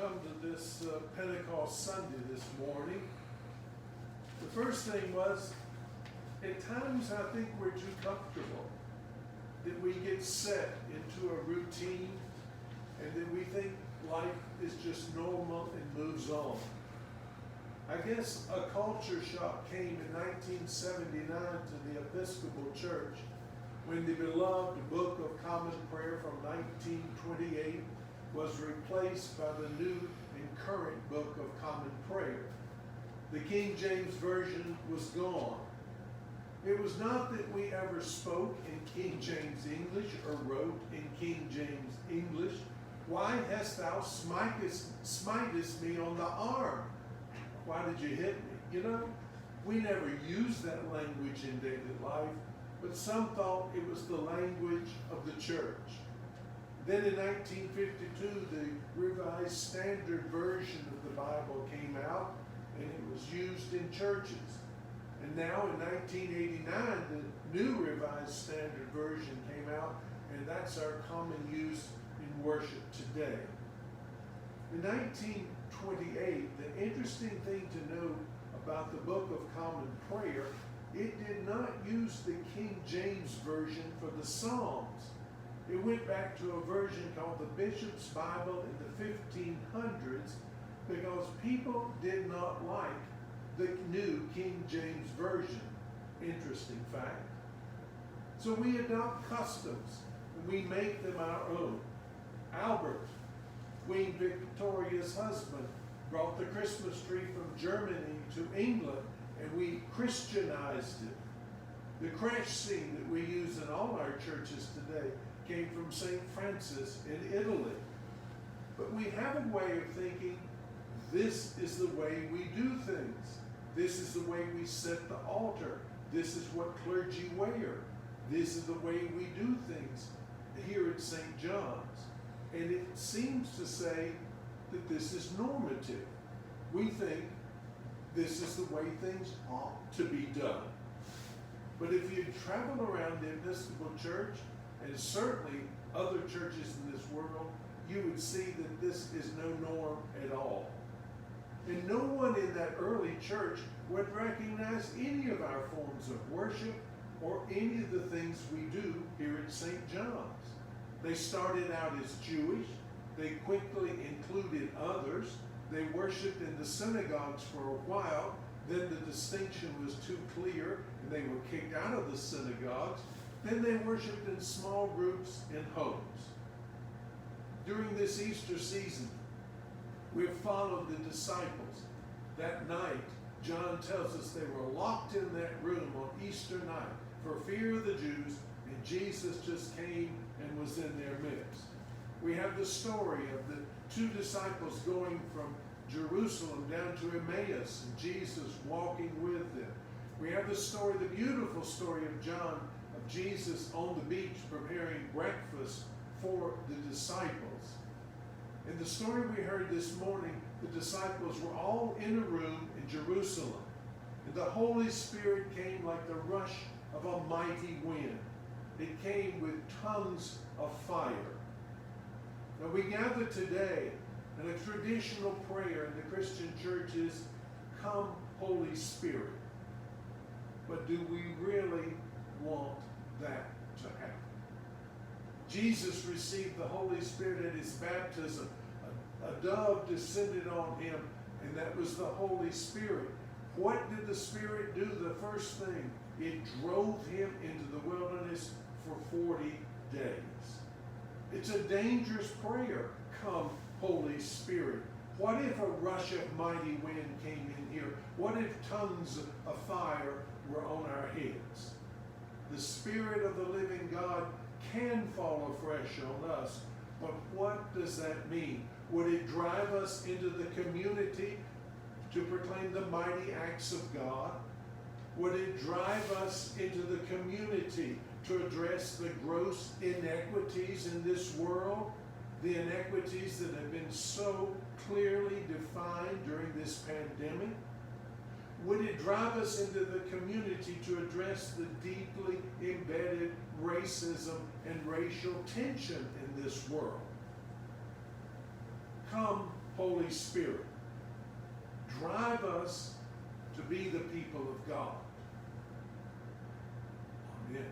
come to this Pentecost Sunday this morning, the first thing was, at times I think we're too comfortable, that we get set into a routine, and that we think life is just normal and moves on. I guess a culture shock came in 1979 to the Episcopal Church when the beloved Book of Common Prayer from 1928 was replaced by the new and current Book of Common Prayer. The King James Version was gone. It was not that we ever spoke in King James English or wrote in King James English. Why hast thou smitest me on the arm? Why did you hit me? You know, we never used that language in daily life, but some thought it was the language of the church. Then in 1952, the Revised Standard Version of the Bible came out, and it was used in churches. And now in 1989, the new Revised Standard Version came out, and that's our common use in worship today. In 1928, the interesting thing to note about the Book of Common Prayer, it did not use the King James Version for the Psalms. It went back to a version called the Bishop's Bible in the 1500s because people did not like the new King James Version. Interesting fact. So we adopt customs and we make them our own. Albert, Queen Victoria's husband, brought the Christmas tree from Germany to England, and we Christianized it. The creche scene that we use in all our churches today came from St. Francis in Italy. But we have a way of thinking, this is the way we do things. This is the way we set the altar. This is what clergy wear. This is the way we do things here at St. John's. And it seems to say that this is normative. We think this is the way things ought to be done. But if you travel around the Episcopal Church, and certainly other churches in this world, you would see that this is no norm at all. And no one in that early church would recognize any of our forms of worship or any of the things we do here at St. John's. They started out as Jewish. They quickly included others. They worshiped in the synagogues for a while. Then the distinction was too clear, and they were kicked out of the synagogues. Then they worshiped in small groups in homes. During this Easter season, we've followed the disciples. That night, John tells us they were locked in that room on Easter night for fear of the Jews, and Jesus just came and was in their midst. We have the story of the two disciples going from Jerusalem down to Emmaus, and Jesus walking with them. We have the story, the beautiful story of John, of Jesus on the beach preparing breakfast for the disciples. In the story we heard this morning, the disciples were all in a room in Jerusalem, and the Holy Spirit came like the rush of a mighty wind. It came with tongues of fire. Now we gather today, and a traditional prayer in the Christian church is, "Come, Holy Spirit." But do we really want that to happen? Jesus received the Holy Spirit at his baptism. A dove descended on him, and that was the Holy Spirit. What did the Spirit do? The first thing, it drove him into the wilderness for 40 days. It's a dangerous prayer. Come, Holy Spirit. What if a rush of mighty wind came in here? What if tongues of fire were on our heads? The Spirit of the living God can fall afresh on us, but what does that mean? Would it drive us into the community to proclaim the mighty acts of God? Would it drive us into the community to address the gross inequities in this world? The inequities that have been so clearly defined during this pandemic? Would it drive us into the community to address the deeply embedded racism and racial tension in this world? Come, Holy Spirit, drive us to be the people of God. Amen.